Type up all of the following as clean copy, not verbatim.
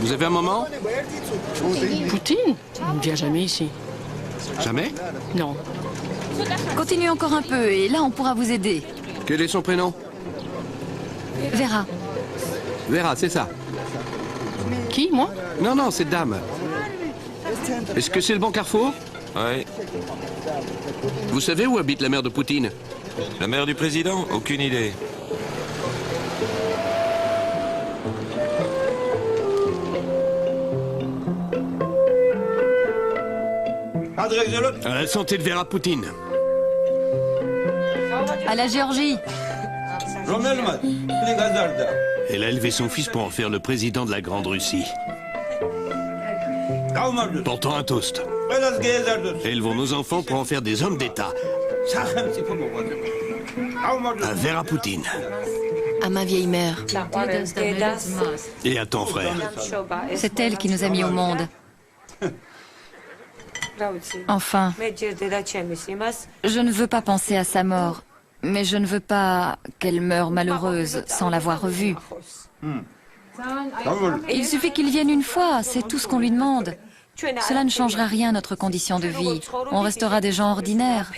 Vous avez un moment? Poutine? Il ne vient jamais ici. Jamais? Non. Continuez encore un peu et là on pourra vous aider. Quel est son prénom? Vera. Vera, c'est ça. Qui, moi? Non, non, cette dame. Est-ce que c'est le bon carrefour? Ouais. Vous savez où habite la mère de Poutine? La mère du président? Aucune idée. À la santé de Vera Poutine. À la Géorgie. Elle a élevé son fils pour en faire le président de la Grande Russie. Portons un toast. Élevons nos enfants pour en faire des hommes d'État. À Vera Poutine. À ma vieille mère. Et à ton frère. C'est elle qui nous a mis au monde. Enfin, je ne veux pas penser à sa mort, mais je ne veux pas qu'elle meure malheureuse sans l'avoir revue. Il suffit qu'il vienne une fois, c'est tout ce qu'on lui demande. Cela ne changera rien à notre condition de vie. On restera des gens ordinaires.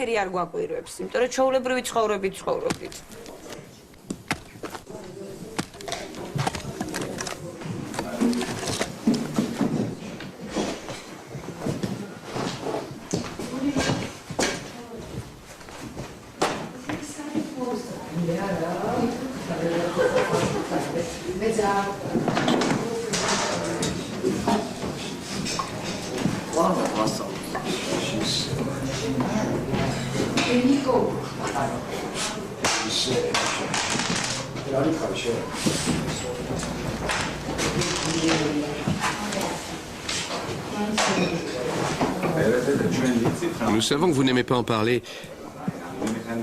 Nous savons que vous n'aimez pas en parler,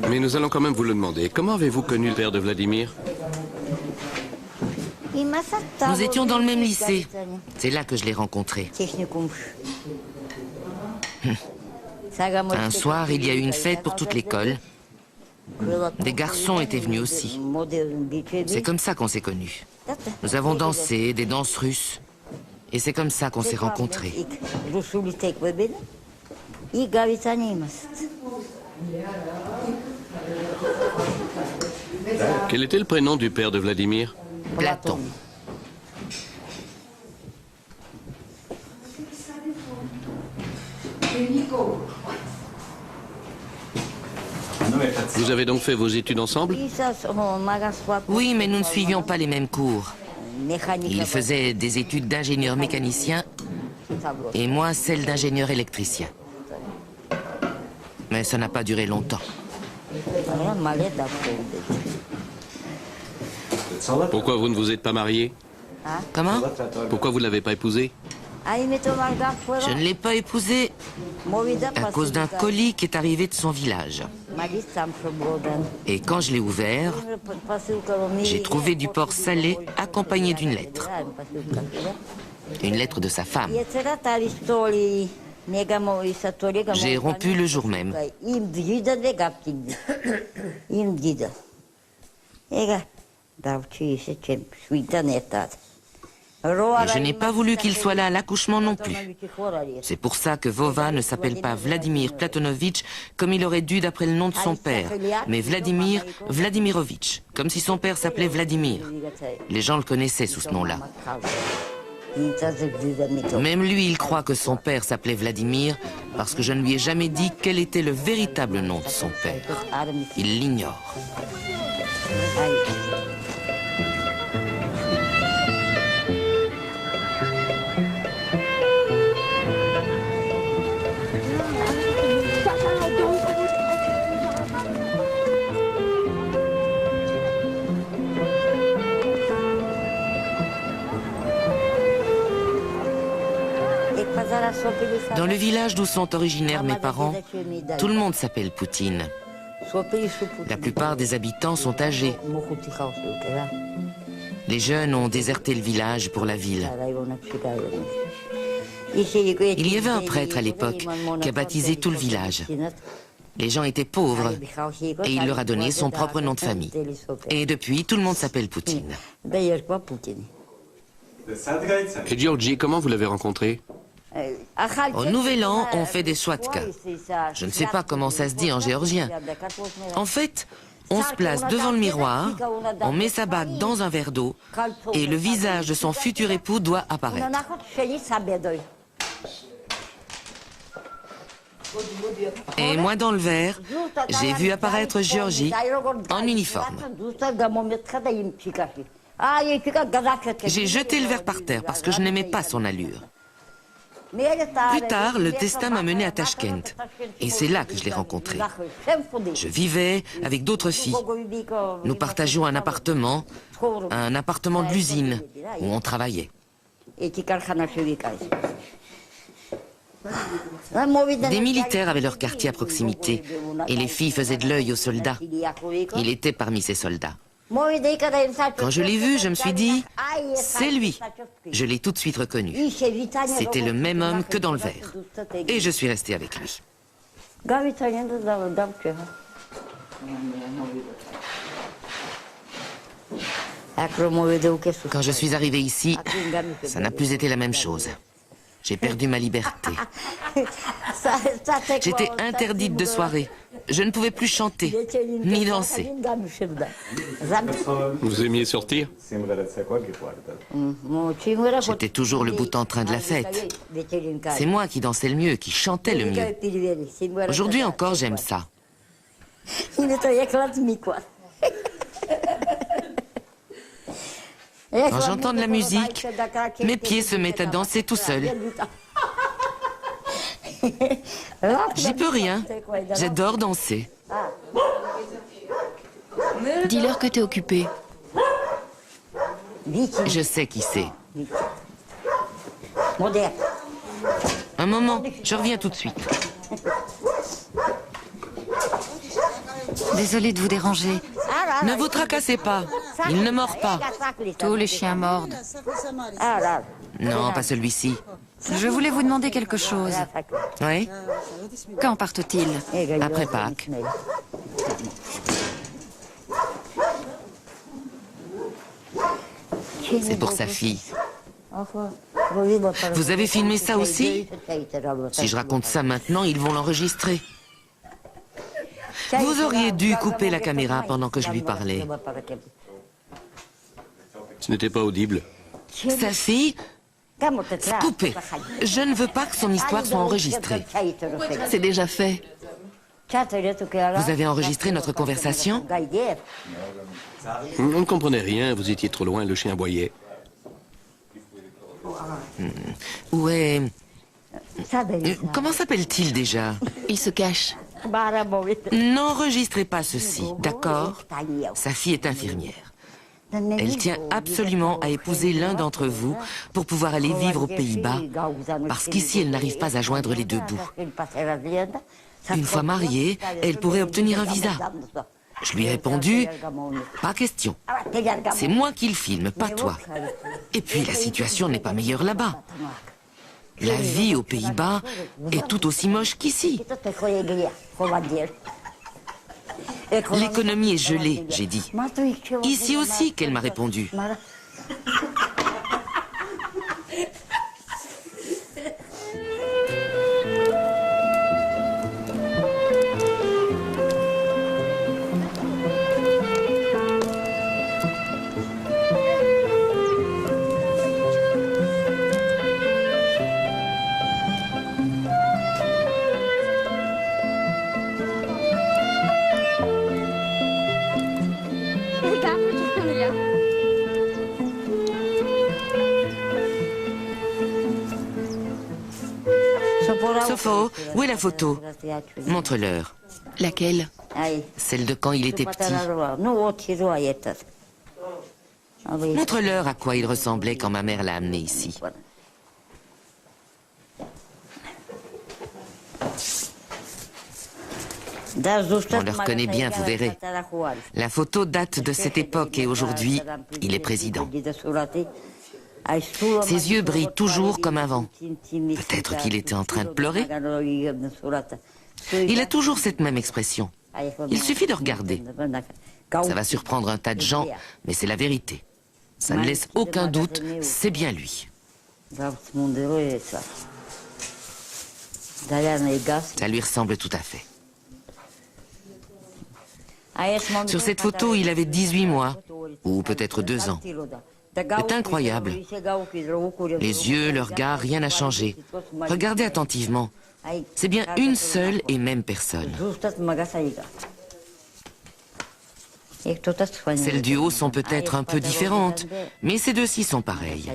mais nous allons quand même vous le demander. Comment avez-vous connu le père de Vladimir? Nous étions dans le même lycée. C'est là que je l'ai rencontré. Un soir, il y a eu une fête pour toute l'école. Des garçons étaient venus aussi. C'est comme ça qu'on s'est connus. Nous avons dansé, des danses russes. Et c'est comme ça qu'on s'est rencontrés. Quel était le prénom du père de Vladimir? Platon. Vous avez donc fait vos études ensemble? Oui, mais nous ne suivions pas les mêmes cours. Il faisait des études d'ingénieur mécanicien et moi celles d'ingénieur électricien. Mais ça n'a pas duré longtemps. Pourquoi vous ne vous êtes pas marié? Comment? Pourquoi vous ne l'avez pas épousé? Je ne l'ai pas épousé à cause d'un colis qui est arrivé de son village. Et quand je l'ai ouvert, j'ai trouvé du porc salé accompagné d'une lettre. Une lettre de sa femme. J'ai rompu le jour même. Je n'ai pas voulu qu'il soit là à l'accouchement non plus. C'est pour ça que Vova ne s'appelle pas Vladimir Platonovitch comme il aurait dû d'après le nom de son père, mais Vladimir Vladimirovitch, comme si son père s'appelait Vladimir. Les gens le connaissaient sous ce nom-là. Même lui, il croit que son père s'appelait Vladimir parce que je ne lui ai jamais dit quel était le véritable nom de son père. Il l'ignore. Dans le village d'où sont originaires mes parents, tout le monde s'appelle Poutine. La plupart des habitants sont âgés. Les jeunes ont déserté le village pour la ville. Il y avait un prêtre à l'époque qui a baptisé tout le village. Les gens étaient pauvres et il leur a donné son propre nom de famille. Et depuis, tout le monde s'appelle Poutine. Et Georgie, comment vous l'avez rencontré? Au Nouvel An, on fait des chouatka. Je ne sais pas comment ça se dit en géorgien. En fait, on se place devant le miroir, on met sa bague dans un verre d'eau et le visage de son futur époux doit apparaître. Et moi dans le verre, j'ai vu apparaître Georgie en uniforme. J'ai jeté le verre par terre parce que je n'aimais pas son allure. Plus tard, le destin m'a mené à Tashkent. Et c'est là que je l'ai rencontré. Je vivais avec d'autres filles. Nous partagions un appartement de l'usine où on travaillait. Des militaires avaient leur quartier à proximité. Et les filles faisaient de l'œil aux soldats. Il était parmi ces soldats. Quand je l'ai vu, je me suis dit, c'est lui. Je l'ai tout de suite reconnu. C'était le même homme que dans le verre. Et je suis resté avec lui. Quand je suis arrivé ici, ça n'a plus été la même chose. J'ai perdu ma liberté. J'étais interdite de soirée. Je ne pouvais plus chanter, ni danser. Vous aimiez sortir? J'étais toujours le bout en train de la fête. C'est moi qui dansais le mieux, qui chantais le mieux. Aujourd'hui encore, j'aime ça. Quand j'entends de la musique, mes pieds se mettent à danser tout seuls. J'y peux rien. J'adore danser. Dis-leur que t'es occupé. Je sais qui c'est. Un moment, je reviens tout de suite. Désolée de vous déranger. Ne vous tracassez pas. Il ne mord pas. Tous les chiens mordent. Non, pas celui-ci. Je voulais vous demander quelque chose. Oui? Quand partent-ils? Après Pâques. C'est pour sa fille. Vous avez filmé ça aussi? Si je raconte ça maintenant, ils vont l'enregistrer. Vous auriez dû couper la caméra pendant que je lui parlais. Ce n'était pas audible. Sa fille? Coupez. Je ne veux pas que son histoire soit enregistrée. C'est déjà fait. Vous avez enregistré notre conversation? On ne comprenait rien, vous étiez trop loin, le chien aboyait. Où est... Comment s'appelle-t-il déjà? Il se cache. N'enregistrez pas ceci, d'accord? Sa fille est infirmière. Elle tient absolument à épouser l'un d'entre vous pour pouvoir aller vivre aux Pays-Bas, parce qu'ici, elle n'arrive pas à joindre les deux bouts. Une fois mariée, elle pourrait obtenir un visa. Je lui ai répondu, pas question. C'est moi qui le filme, pas toi. Et puis, la situation n'est pas meilleure là-bas. La vie aux Pays-Bas est tout aussi moche qu'ici. L'économie est gelée, j'ai dit. Ici aussi, qu'elle m'a répondu. Sopho, où est la photo? Montre-leur. Laquelle? Celle de quand il était petit. Montre-leur à quoi il ressemblait quand ma mère l'a amené ici. On le reconnaît bien, vous verrez. La photo date de cette époque et aujourd'hui, il est président. Ses yeux brillent toujours comme avant. Peut-être qu'il était en train de pleurer. Il a toujours cette même expression. Il suffit de regarder. Ça va surprendre un tas de gens, mais c'est la vérité. Ça ne laisse aucun doute, c'est bien lui. Ça lui ressemble tout à fait. Sur cette photo, il avait 18 mois, ou peut-être 2 ans. C'est incroyable. Les yeux, le regard, rien n'a changé. Regardez attentivement. C'est bien une seule et même personne. Celles du haut sont peut-être un peu différentes, mais ces deux-ci sont pareilles.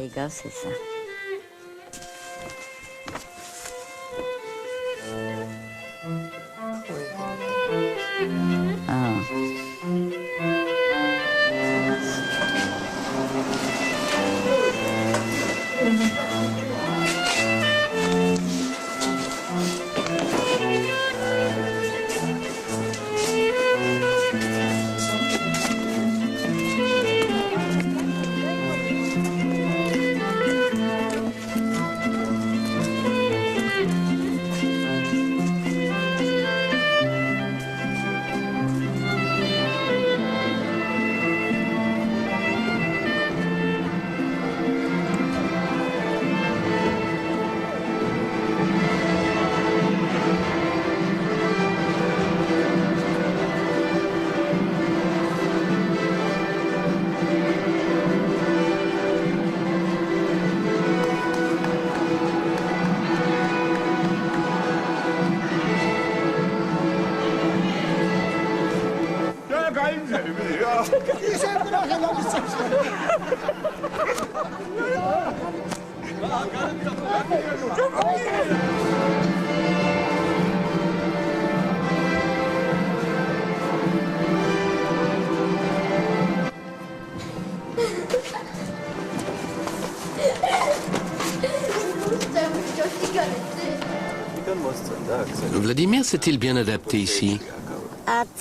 Vladimir s'est-il bien adapté ici?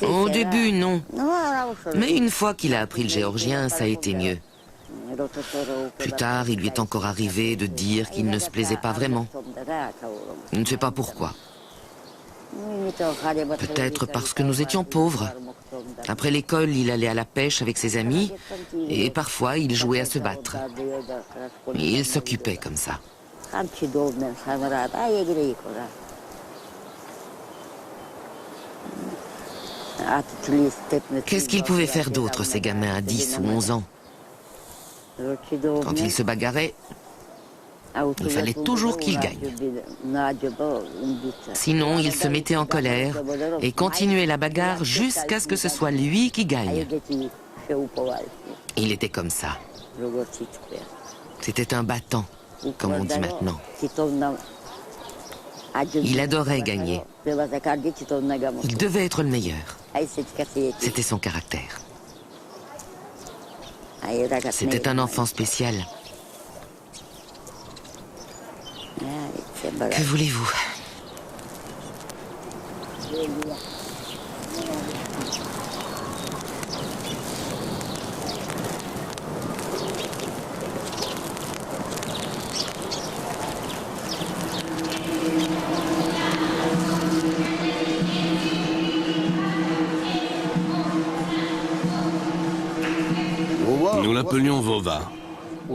Au début, non. Mais une fois qu'il a appris le géorgien, ça a été mieux. Plus tard, il lui est encore arrivé de dire qu'il ne se plaisait pas vraiment. Je ne sais pas pourquoi. Peut-être parce que nous étions pauvres. Après l'école, il allait à la pêche avec ses amis et parfois il jouait à se battre. Il s'occupait comme ça. Qu'est-ce qu'ils pouvaient faire d'autre, ces gamins à 10 ou 11 ans? Quand ils se bagarraient, il fallait toujours qu'ils gagnent. Sinon, il se mettait en colère et continuait la bagarre jusqu'à ce que ce soit lui qui gagne. Il était comme ça. C'était un battant, comme on dit maintenant. Il adorait gagner. Il devait être le meilleur. C'était son caractère. C'était un enfant spécial. Que voulez-vous? Nous l'appelions Vova.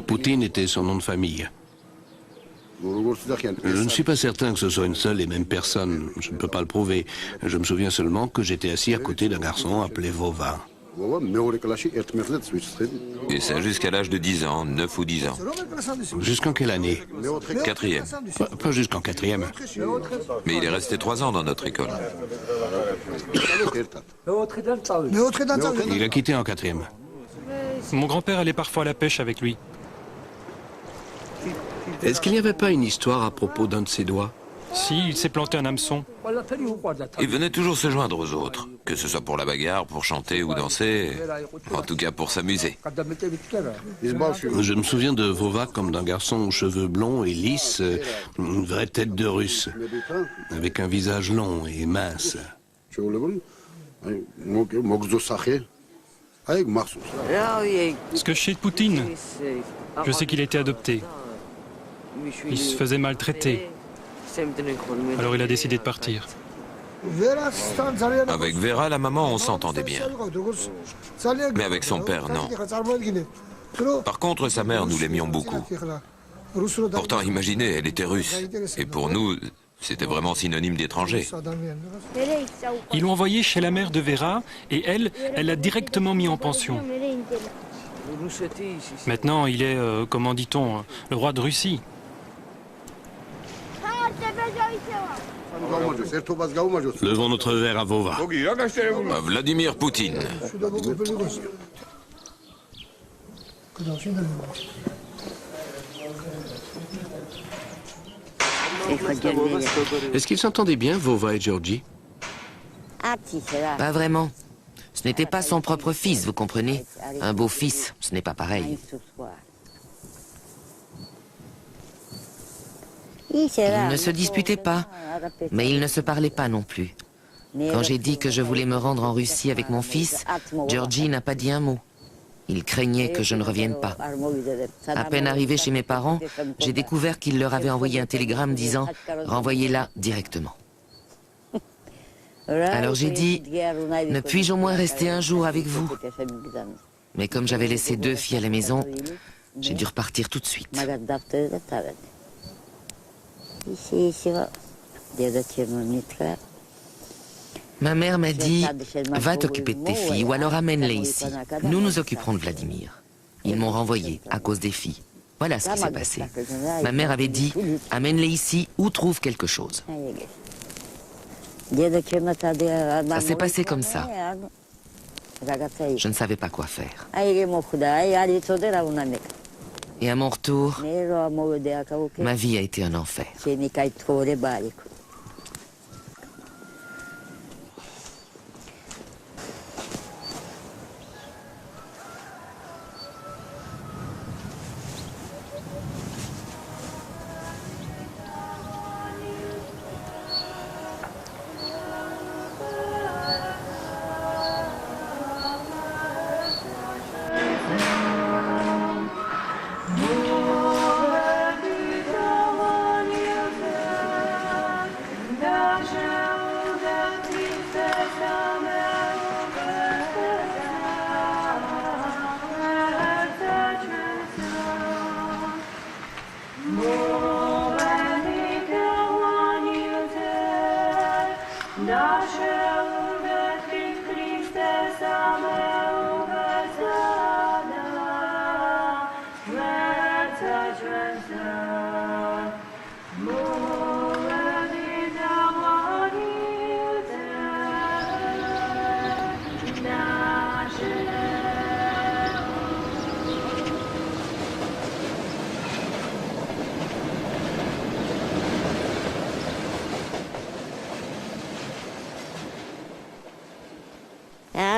Poutine était son nom de famille. Je ne suis pas certain que ce soit une seule et même personne. Je ne peux pas le prouver. Je me souviens seulement que j'étais assis à côté d'un garçon appelé Vova. Et ça jusqu'à l'âge de 10 ans, 9 ou 10 ans. Jusqu'en quelle année? 4e. Pas jusqu'en 4e. Mais il est resté 3 ans dans notre école. Il a quitté en 4e. Mon grand-père allait parfois à la pêche avec lui. Est-ce qu'il n'y avait pas une histoire à propos d'un de ses doigts? Si, il s'est planté un hameçon. Il venait toujours se joindre aux autres, que ce soit pour la bagarre, pour chanter ou danser, en tout cas pour s'amuser. Je me souviens de Vova comme d'un garçon aux cheveux blonds et lisses, une vraie tête de russe, avec un visage long et mince. Ce que je sais de Poutine, je sais qu'il a été adopté. Il se faisait maltraiter. Alors il a décidé de partir. Avec Vera, la maman, on s'entendait bien. Mais avec son père, non. Par contre, sa mère, nous l'aimions beaucoup. Pourtant, imaginez, elle était russe. Et pour nous, c'était vraiment synonyme d'étranger. Ils l'ont envoyé chez la mère de Vera et elle l'a directement mis en pension. Maintenant, il est, comment dit-on, le roi de Russie. Levons notre verre à Vova. À Vladimir Poutine. Est-ce qu'ils s'entendaient bien, Vova et Georgie? Pas vraiment. Ce n'était pas son propre fils, vous comprenez? Un beau fils, ce n'est pas pareil. Ils ne se disputaient pas, mais ils ne se parlaient pas non plus. Quand j'ai dit que je voulais me rendre en Russie avec mon fils, Georgie n'a pas dit un mot. Il craignait que je ne revienne pas. À peine arrivé chez mes parents, j'ai découvert qu'il leur avait envoyé un télégramme disant « Renvoyez-la directement ». Alors j'ai dit « Ne puis-je au moins rester un jour avec vous ?» Mais comme j'avais laissé 2 filles à la maison, j'ai dû repartir tout de suite. Ma mère m'a dit « Va t'occuper de tes filles ou alors amène-les ici. Nous nous occuperons de Vladimir. » Ils m'ont renvoyé à cause des filles. Voilà ce qui s'est passé. Ma mère avait dit « Amène-les ici ou trouve quelque chose. » Ça s'est passé comme ça. Je ne savais pas quoi faire. Et à mon retour, ma vie a été un enfer.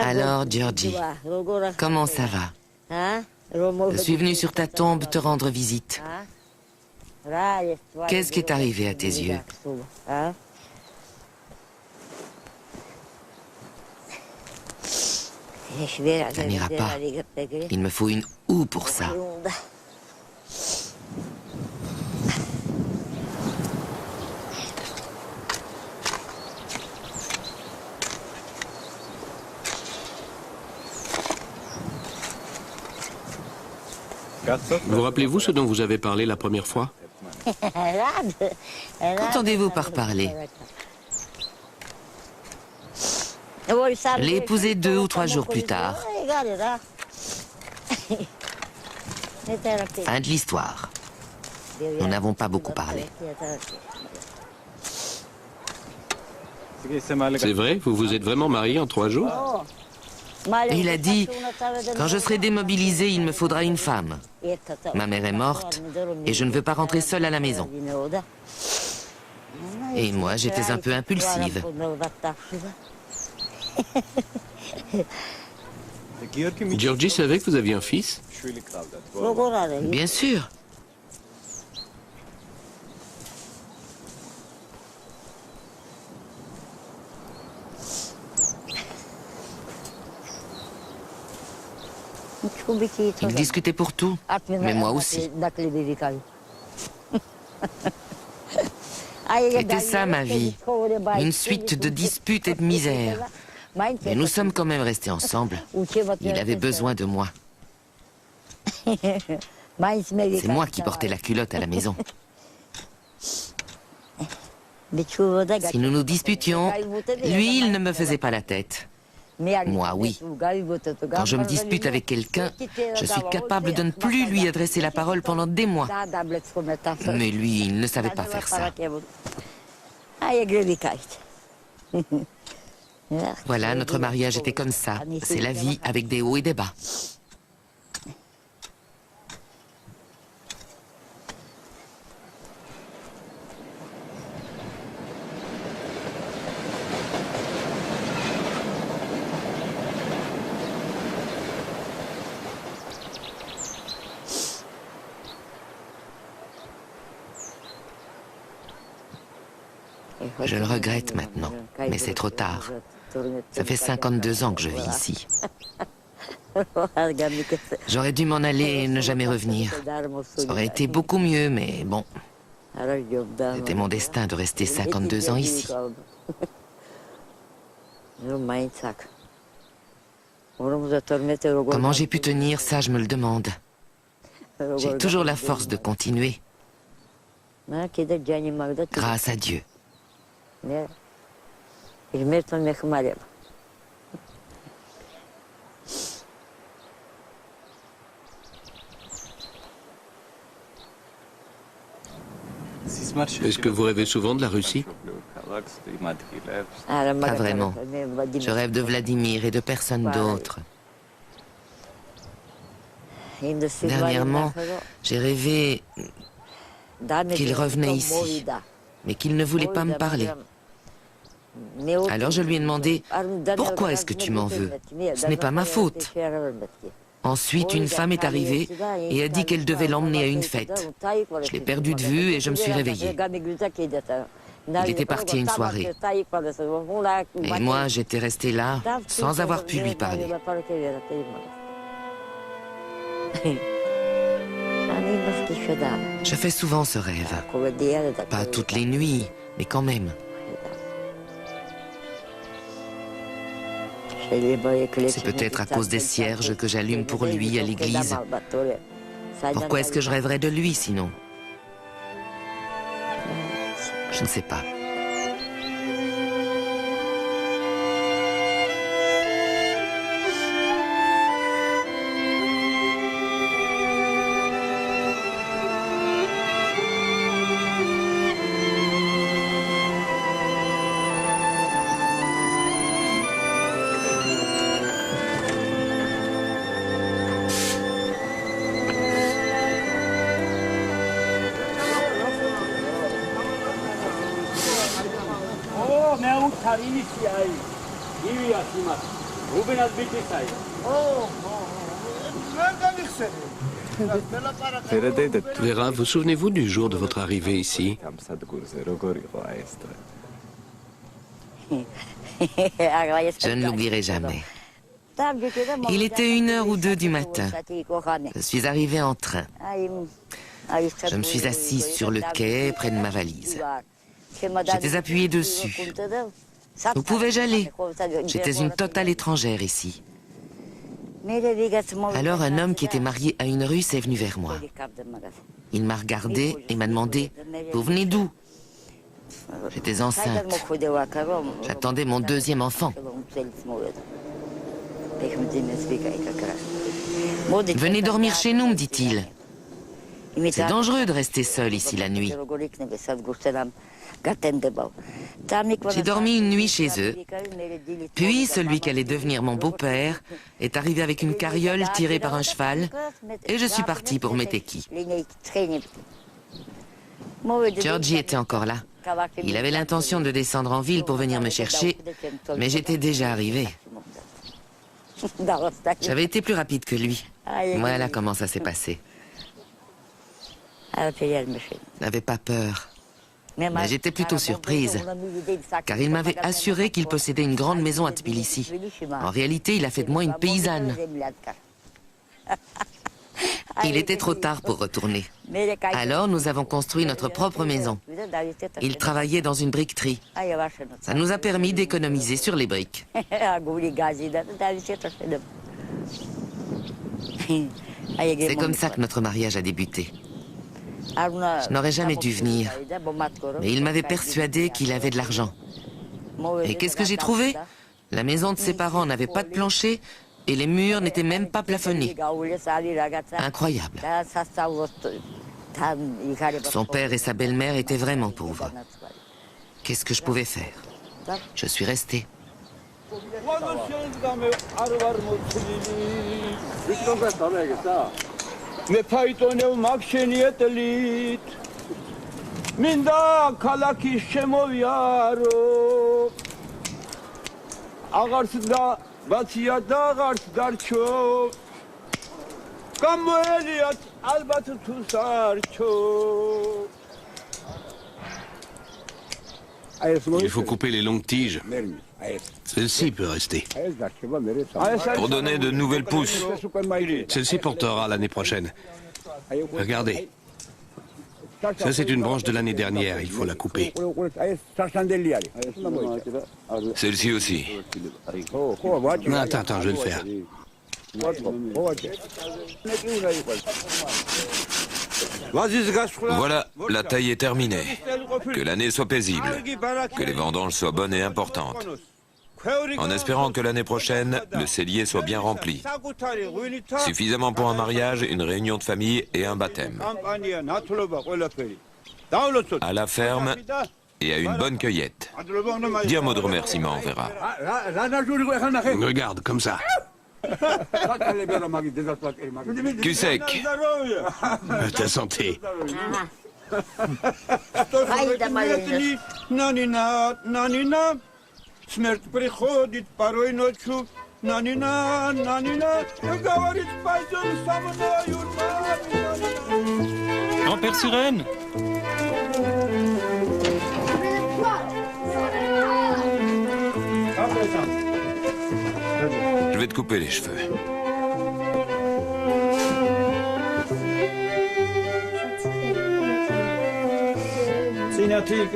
Alors, Georgie, comment ça va? Je suis venu sur ta tombe te rendre visite. Qu'est-ce qui est arrivé à tes yeux? Ça n'ira pas. Il me faut une houe pour ça. Vous rappelez-vous ce dont vous avez parlé la première fois? Qu'entendez-vous par parler? Je l'ai épousée 2 ou 3 jours plus tard. Fin de l'histoire. Nous n'avons pas beaucoup parlé. C'est vrai? Vous vous êtes vraiment mariés en 3 jours? Il a dit, quand je serai démobilisé, il me faudra une femme. Ma mère est morte et je ne veux pas rentrer seule à la maison. Et moi, j'étais un peu impulsive. Georgie savait que vous aviez un fils? Bien sûr. Ils discutaient pour tout, mais moi aussi. C'était ça ma vie, une suite de disputes et de misères. Mais nous sommes quand même restés ensemble. Il avait besoin de moi. C'est moi qui portais la culotte à la maison. Si nous nous disputions, lui, il ne me faisait pas la tête. Moi, oui. Quand je me dispute avec quelqu'un, je suis capable de ne plus lui adresser la parole pendant des mois. Mais lui, il ne savait pas faire ça. Voilà, notre mariage était comme ça. C'est la vie avec des hauts et des bas. Je le regrette maintenant, mais c'est trop tard. Ça fait 52 ans que je vis ici. J'aurais dû m'en aller et ne jamais revenir. Ça aurait été beaucoup mieux, mais bon. C'était mon destin de rester 52 ans ici. Comment j'ai pu tenir, ça je me le demande. J'ai toujours la force de continuer. Grâce à Dieu. Est-ce que vous rêvez souvent de la Russie? Pas vraiment. Je rêve de Vladimir et de personne d'autre. Dernièrement, j'ai rêvé qu'il revenait ici, mais qu'il ne voulait pas me parler. Alors je lui ai demandé « Pourquoi est-ce que tu m'en veux? Ce n'est pas ma faute. » Ensuite, une femme est arrivée et a dit qu'elle devait l'emmener à une fête. Je l'ai perdu de vue et je me suis réveillée. Il était parti à une soirée. Et moi, j'étais restée là, sans avoir pu lui parler. Je fais souvent ce rêve. Pas toutes les nuits, mais quand même. C'est peut-être à cause des cierges que j'allume pour lui à l'église. Pourquoi est-ce que je rêverais de lui sinon? Je ne sais pas. Vera, vous souvenez-vous du jour de votre arrivée ici? Je ne l'oublierai jamais. Il était 1h ou 2 du matin. Je suis arrivé en train. Je me suis assise sur le quai, près de ma valise. J'étais appuyée dessus. Où pouvais-je aller? J'étais une totale étrangère ici. Alors un homme qui était marié à une Russe est venu vers moi. Il m'a regardé et m'a demandé « Vous venez d'où ?» J'étais enceinte. J'attendais mon 2e enfant. « Venez dormir chez nous, me dit-il. C'est dangereux de rester seul ici la nuit. » J'ai dormi une nuit chez eux. Puis celui qui allait devenir mon beau-père est arrivé avec une carriole tirée par un cheval et je suis partie pour Meteki. Georgi était encore là. Il avait l'intention de descendre en ville pour venir me chercher, mais j'étais déjà arrivée. J'avais été plus rapide que lui. Voilà comment ça s'est passé. Je n'avais pas peur. Mais j'étais plutôt surprise, car il m'avait assuré qu'il possédait une grande maison à Tbilissi. En réalité, il a fait de moi une paysanne. Il était trop tard pour retourner. Alors, nous avons construit notre propre maison. Il travaillait dans une briqueterie. Ça nous a permis d'économiser sur les briques. C'est comme ça que notre mariage a débuté. Je n'aurais jamais dû venir, mais il m'avait persuadé qu'il avait de l'argent. Et qu'est-ce que j'ai trouvé? La maison de ses parents n'avait pas de plancher et les murs n'étaient même pas plafonnés. Incroyable. Son père et sa belle-mère étaient vraiment pauvres. Qu'est-ce que je pouvais faire? Je suis restée. Il faut couper les longues tiges. Celle-ci peut rester. Pour donner de nouvelles pousses. Celle-ci portera l'année prochaine. Regardez. Ça, c'est une branche de l'année dernière. Il faut la couper. Celle-ci aussi. Non, attends, je vais le faire. Voilà, la taille est terminée. Que l'année soit paisible. Que les vendanges soient bonnes et importantes. En espérant que l'année prochaine, le cellier soit bien rempli. Suffisamment pour un mariage, une réunion de famille et un baptême. À la ferme et à une bonne cueillette. Dis un mot de remerciement, on verra. Regarde, comme ça. Cul sec. À ta santé. Grand-père Suren. Je vais te couper les cheveux.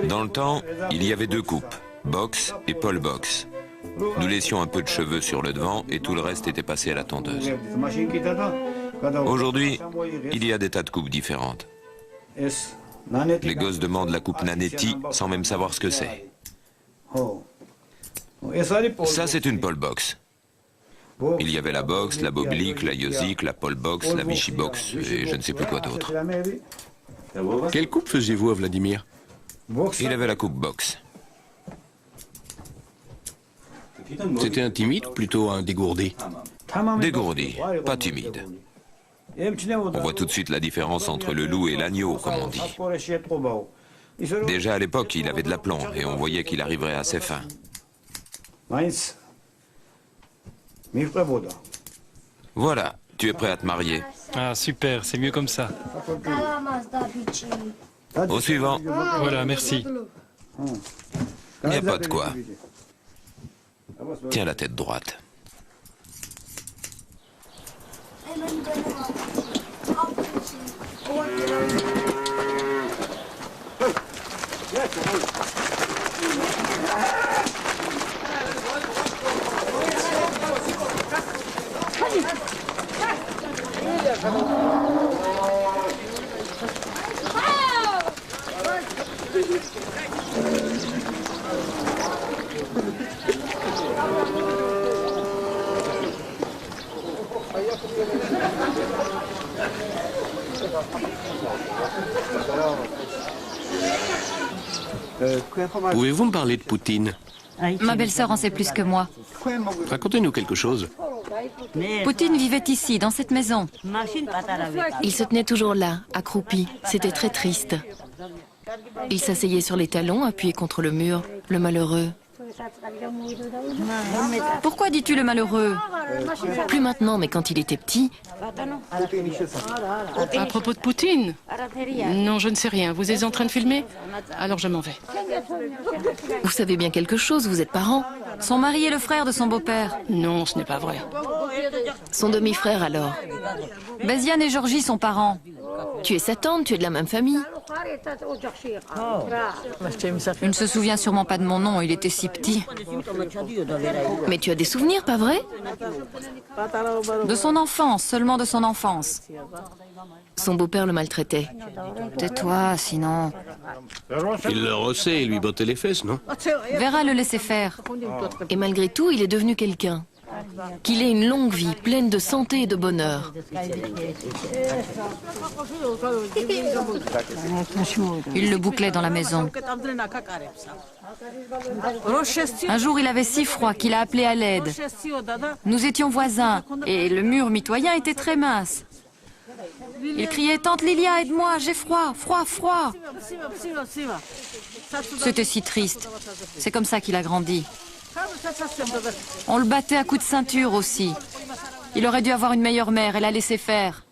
Dans le temps, il y avait deux coupes, box et Paul box. Nous laissions un peu de cheveux sur le devant et tout le reste était passé à la tondeuse. Aujourd'hui, il y a des tas de coupes différentes. Les gosses demandent la coupe Nanetti sans même savoir ce que c'est. Ça, c'est une Paul box. Il y avait la box, la boblique, la yosique, la Paul box, la Vichy box et je ne sais plus quoi d'autre. Quelle coupe faisiez-vous à Vladimir? Il avait la coupe box. C'était un timide ou plutôt un dégourdé? Dégourdi, pas timide. On voit tout de suite la différence entre le loup et l'agneau, comme on dit. Déjà à l'époque, il avait de l'aplomb et on voyait qu'il arriverait à ses fins. Voilà, tu es prêt à te marier. Ah, super, c'est mieux comme ça. Au suivant. Voilà, merci. Il n'y a pas de quoi. Tiens la tête droite. Pouvez-vous me parler de Poutine? Ma belle-sœur en sait plus que moi. Racontez-nous quelque chose. Poutine vivait ici, dans cette maison. Il se tenait toujours là, accroupi. C'était très triste. Il s'asseyait sur les talons, appuyé contre le mur, le malheureux. Pourquoi dis-tu le malheureux? Plus maintenant, mais quand il était petit... À propos de Poutine? Non, je ne sais rien. Vous êtes en train de filmer? Alors je m'en vais. Vous savez bien quelque chose, vous êtes parents? Son mari est le frère de son beau-père. Non, ce n'est pas vrai. Son demi-frère alors? Béziane et Georgie sont parents. Tu es sa tante, tu es de la même famille. Il ne se souvient sûrement pas de mon nom, il était si petit. Mais tu as des souvenirs, pas vrai? De son enfance, seulement de son enfance. Son beau-père le maltraitait. Tais-toi, sinon... Il le rossait et lui bottait les fesses, non? Vera le laissait faire. Et malgré tout, il est devenu quelqu'un. Qu'il ait une longue vie, pleine de santé et de bonheur. Il le bouclait dans la maison. Un jour, il avait si froid qu'il a appelé à l'aide. Nous étions voisins et le mur mitoyen était très mince. Il criait « Tante Lilia, aide-moi, j'ai froid, froid, froid !» C'était si triste. C'est comme ça qu'il a grandi. On le battait à coups de ceinture aussi. Il aurait dû avoir une meilleure mère, elle l'a laissé faire.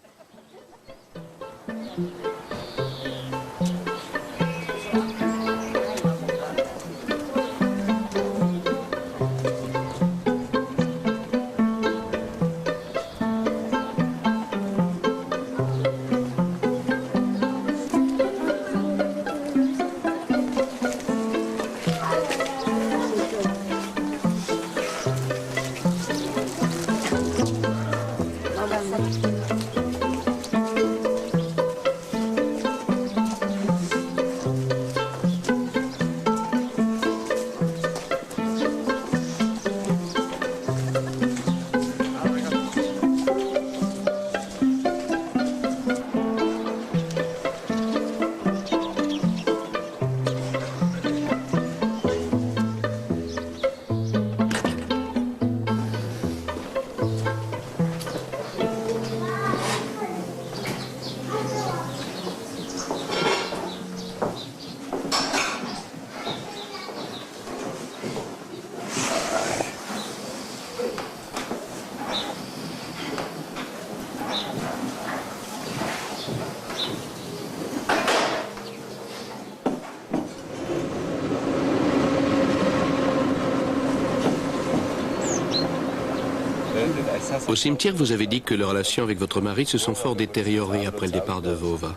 Au cimetière, vous avez dit que les relations avec votre mari se sont fort détériorées après le départ de Vova.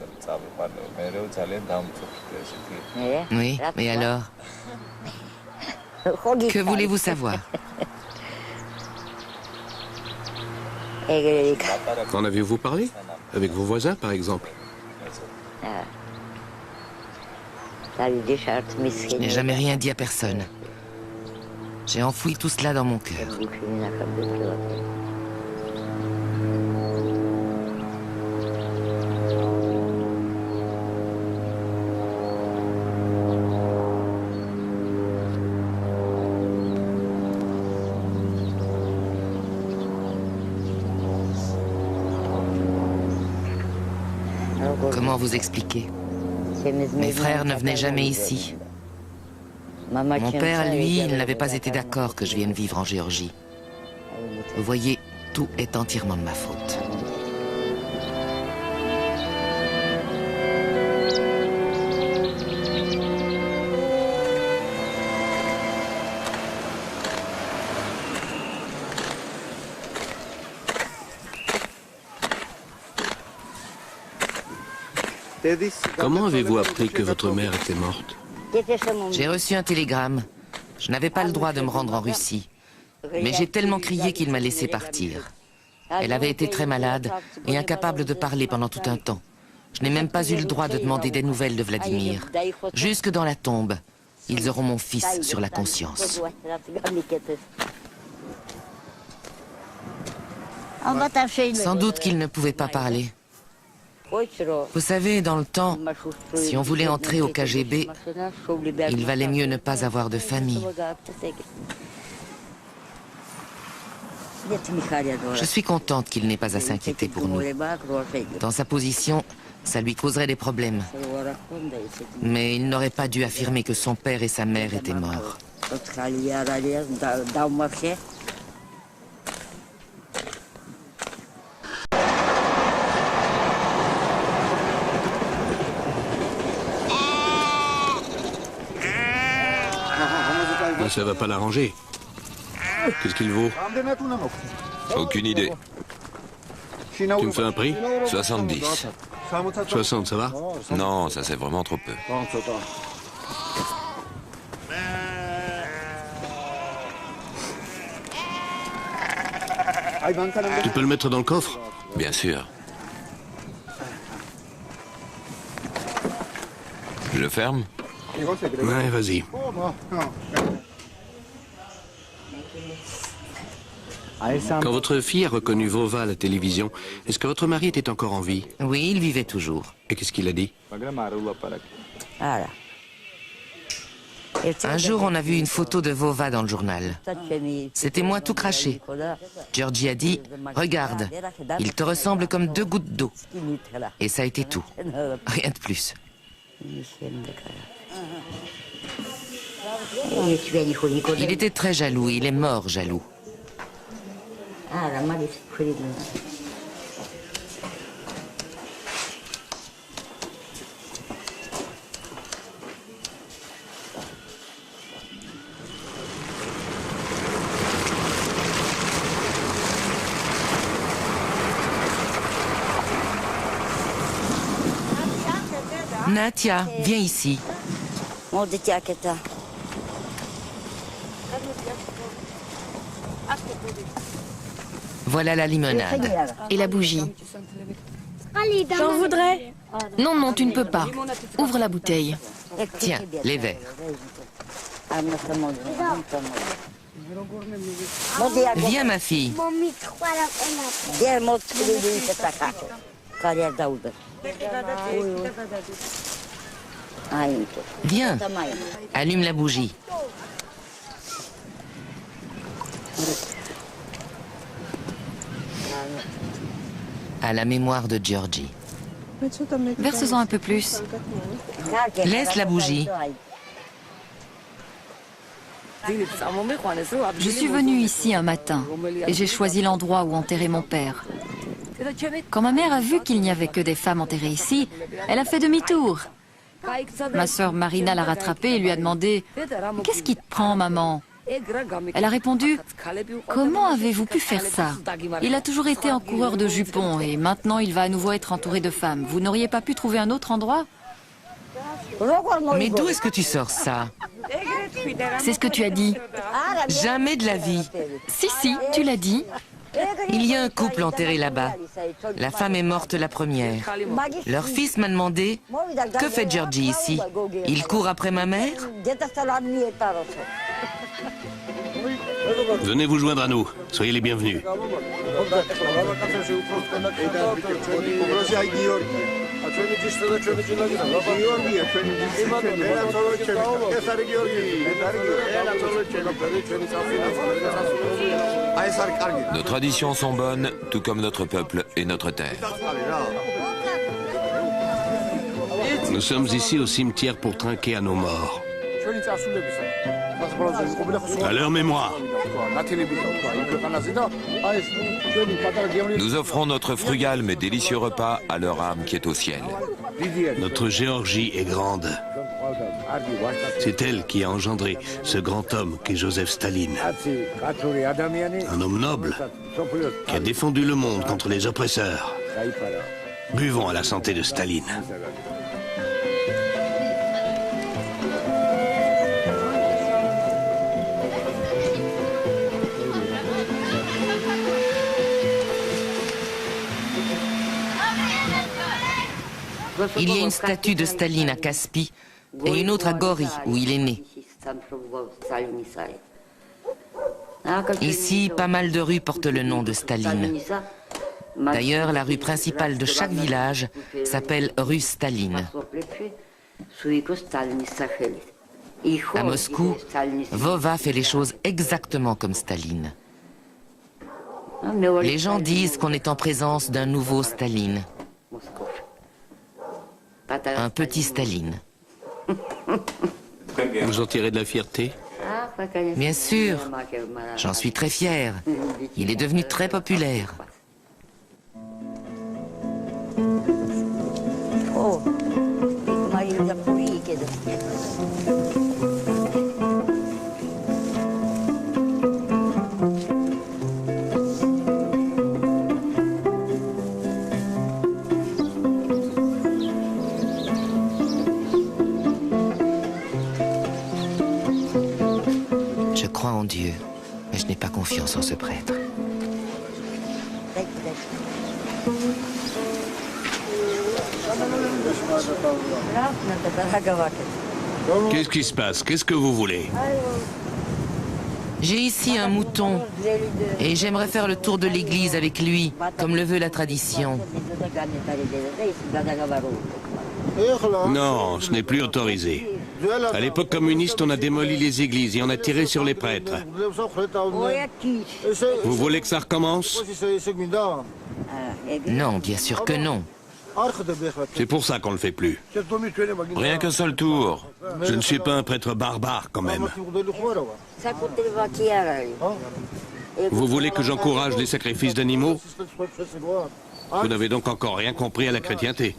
Oui, mais alors? Que voulez-vous savoir? En avez-vous parlé? Avec vos voisins, par exemple? Je n'ai jamais rien dit à personne. J'ai enfoui tout cela dans mon cœur. Comment vous expliquer? Mes frères ne venaient jamais ici. Mon père, lui, il n'avait pas été d'accord que je vienne vivre en Géorgie. Vous voyez, tout est entièrement de ma faute. Comment avez-vous appris que votre mère était morte? J'ai reçu un télégramme. Je n'avais pas le droit de me rendre en Russie. Mais j'ai tellement crié qu'il m'a laissé partir. Elle avait été très malade et incapable de parler pendant tout un temps. Je n'ai même pas eu le droit de demander des nouvelles de Vladimir. Jusque dans la tombe, ils auront mon fils sur la conscience. Sans doute qu'il ne pouvait pas parler. Vous savez, dans le temps, si on voulait entrer au KGB, il valait mieux ne pas avoir de famille. Je suis contente qu'il n'ait pas à s'inquiéter pour nous. Dans sa position, ça lui causerait des problèmes. Mais il n'aurait pas dû affirmer que son père et sa mère étaient morts. Ça va pas l'arranger. Qu'est-ce qu'il vaut? Aucune idée. Tu me fais un prix? 70. 60, ça va? Non, ça c'est vraiment trop peu. Tu peux le mettre dans le coffre? Bien sûr. Je le ferme? Ouais, vas-y. Quand votre fille a reconnu Vova à la télévision, est-ce que votre mari était encore en vie? Oui, il vivait toujours. Et qu'est-ce qu'il a dit? Un jour, on a vu une photo de Vova dans le journal. C'était moi tout craché. Georgie a dit, regarde, il te ressemble comme 2 gouttes d'eau. Et ça a été tout. Rien de plus. Il était très jaloux, il est mort jaloux. Natia, viens ici. Voilà la limonade. Et la bougie. J'en voudrais. Non, non, tu ne peux pas. Ouvre la bouteille. Tiens, les verres. Viens, ma fille. Viens, allume la bougie. À la mémoire de Georgie. Verse-en un peu plus. Laisse la bougie. Je suis venue ici un matin et j'ai choisi l'endroit où enterrer mon père. Quand ma mère a vu qu'il n'y avait que des femmes enterrées ici, elle a fait demi-tour. Ma sœur Marina l'a rattrapée et lui a demandé « Qu'est-ce qui te prend, maman ?» Elle a répondu « Comment avez-vous pu faire ça? Il a toujours été en coureur de jupons et maintenant il va à nouveau être entouré de femmes. Vous n'auriez pas pu trouver un autre endroit ?» Mais d'où est-ce que tu sors ça? C'est ce que tu as dit. Jamais de la vie. Si, tu l'as dit. Il y a un couple enterré là-bas. La femme est morte la première. Leur fils m'a demandé « Que fait Georgie ici? Il court après ma mère ?» Venez vous joindre à nous. Soyez les bienvenus. Nos traditions sont bonnes, tout comme notre peuple et notre terre. Nous sommes ici au cimetière pour trinquer à nos morts. À leur mémoire. Nous offrons notre frugal mais délicieux repas à leur âme qui est au ciel. Notre Géorgie est grande. C'est elle qui a engendré ce grand homme qu'est Joseph Staline. Un homme noble qui a défendu le monde contre les oppresseurs. Buvons à la santé de Staline. Il y a une statue de Staline à Caspi et une autre à Gori, où il est né. Ici, pas mal de rues portent le nom de Staline. D'ailleurs, la rue principale de chaque village s'appelle rue Staline. À Moscou, Vova fait les choses exactement comme Staline. Les gens disent qu'on est en présence d'un nouveau Staline. Un petit Staline. Vous en tirez de la fierté? Bien sûr, j'en suis très fier. Il est devenu très populaire. Dieu, mais je n'ai pas confiance en ce prêtre. Qu'est-ce qui se passe? Qu'est-ce que vous voulez? J'ai ici un mouton et j'aimerais faire le tour de l'église avec lui, comme le veut la tradition. Non, ce n'est plus autorisé. À l'époque communiste, on a démoli les églises et on a tiré sur les prêtres. Vous voulez que ça recommence? Non, bien sûr que non. C'est pour ça qu'on ne le fait plus. Rien qu'un seul tour. Je ne suis pas un prêtre barbare, quand même. Vous voulez que j'encourage les sacrifices d'animaux? Vous n'avez donc encore rien compris à la chrétienté.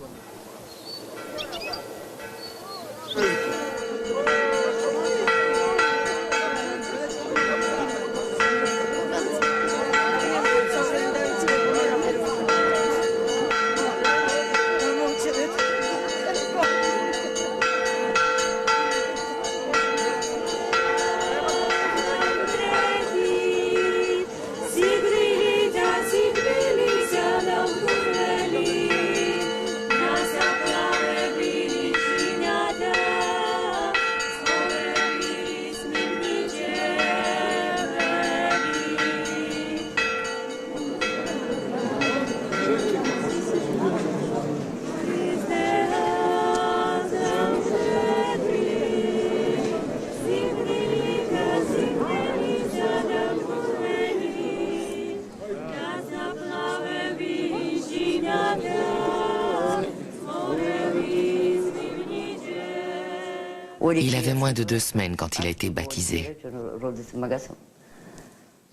Il avait moins de 2 semaines quand il a été baptisé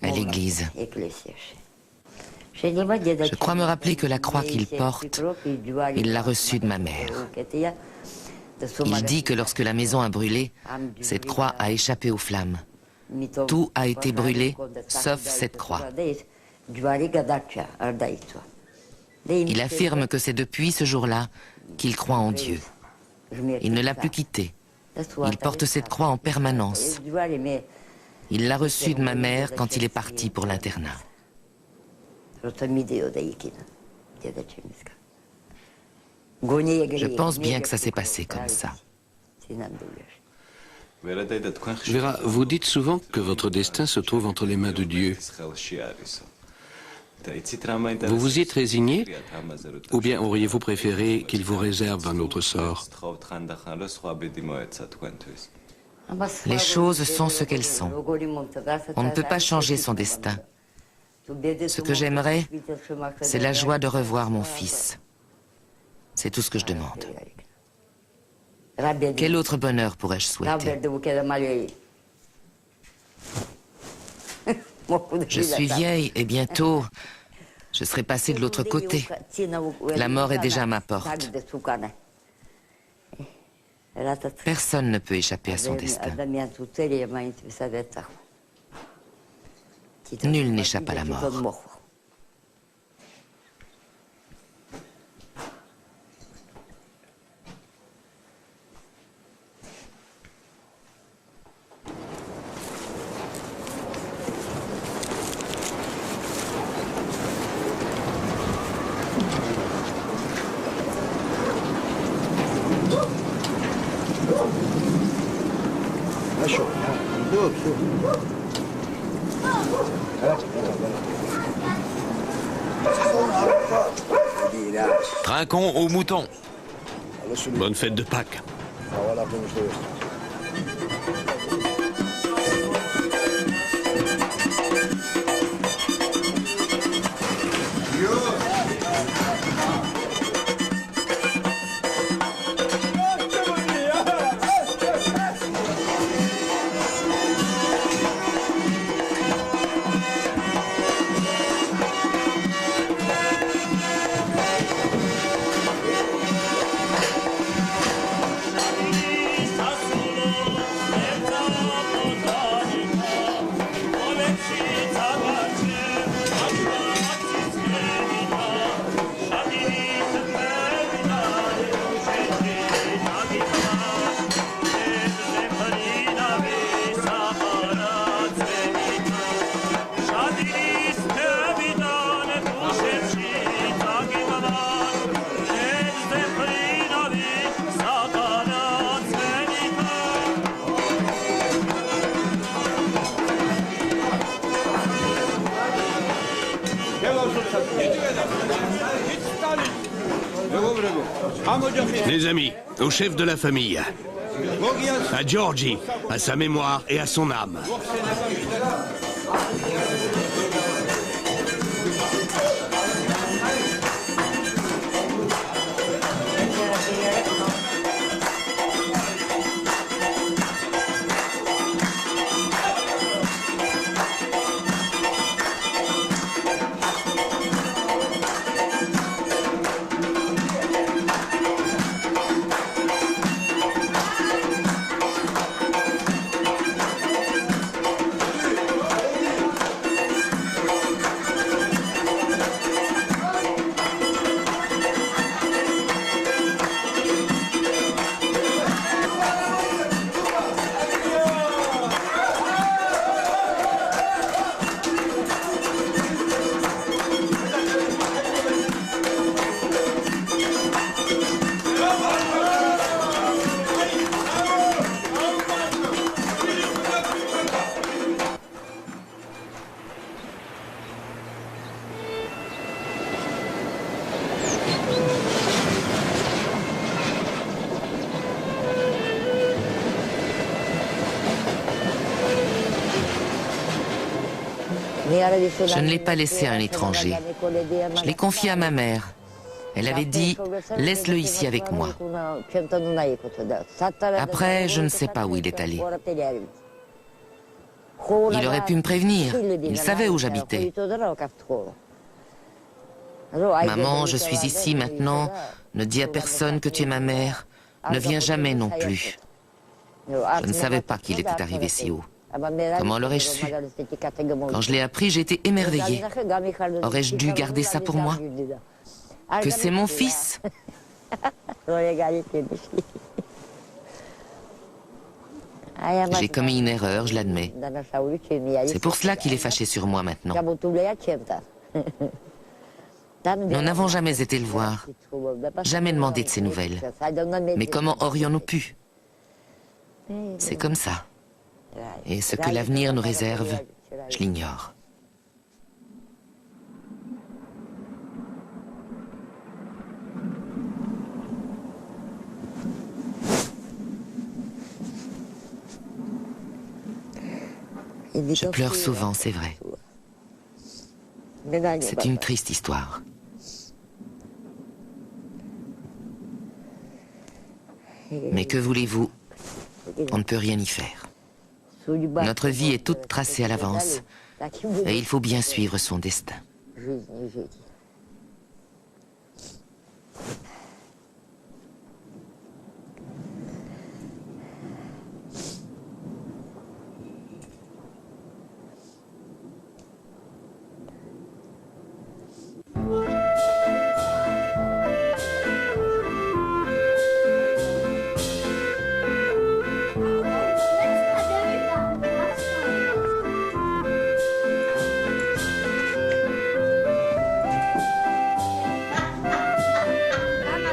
à l'église. Je crois me rappeler que la croix qu'il porte, il l'a reçue de ma mère. Il dit que lorsque la maison a brûlé, cette croix a échappé aux flammes. Tout a été brûlé, sauf cette croix. Il affirme que c'est depuis ce jour-là qu'il croit en Dieu. Il ne l'a plus quittée. Il porte cette croix en permanence. Il l'a reçue de ma mère quand il est parti pour l'internat. Je pense bien que ça s'est passé comme ça. Vera, vous dites souvent que votre destin se trouve entre les mains de Dieu. Vous vous y êtes résigné? Ou bien auriez-vous préféré qu'il vous réserve un autre sort? Les choses sont ce qu'elles sont. On ne peut pas changer son destin. Ce que j'aimerais, c'est la joie de revoir mon fils. C'est tout ce que je demande. Quel autre bonheur pourrais-je souhaiter? Je suis vieille et bientôt, je serai passée de l'autre côté. La mort est déjà à ma porte. Personne ne peut échapper à son destin. Nul n'échappe à la mort. Trinquons aux moutons. Bonne fête de Pâques. Les amis, au chef de la famille, à Georgie, à sa mémoire et à son âme. Je ne l'ai pas laissé à un étranger. Je l'ai confié à ma mère. Elle avait dit, laisse-le ici avec moi. Après, je ne sais pas où il est allé. Il aurait pu me prévenir. Il savait où j'habitais. Maman, je suis ici maintenant. Ne dis à personne que tu es ma mère. Ne viens jamais non plus. Je ne savais pas qu'il était arrivé si haut. Comment l'aurais-je su? Quand je l'ai appris, j'ai été émerveillée. Aurais-je dû garder ça pour moi? Que c'est mon fils? J'ai commis une erreur, je l'admets. C'est pour cela qu'il est fâché sur moi maintenant. Nous n'avons jamais été le voir, jamais demandé de ses nouvelles. Mais comment aurions-nous pu? C'est comme ça. Et ce que l'avenir nous réserve, je l'ignore. Je pleure souvent, c'est vrai. C'est une triste histoire. Mais que voulez-vous? On ne peut rien y faire. Notre vie est toute tracée à l'avance, et il faut bien suivre son destin.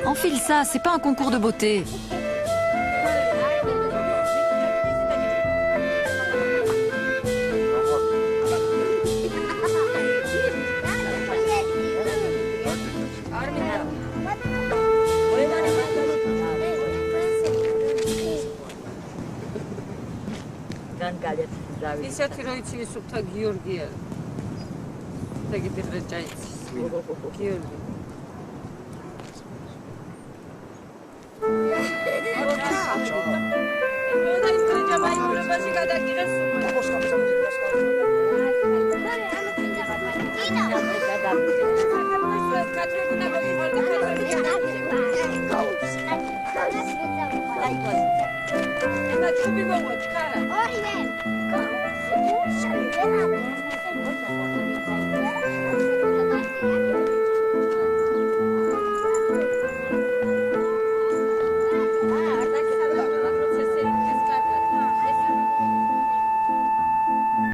Enfile ça, c'est pas un concours de beauté.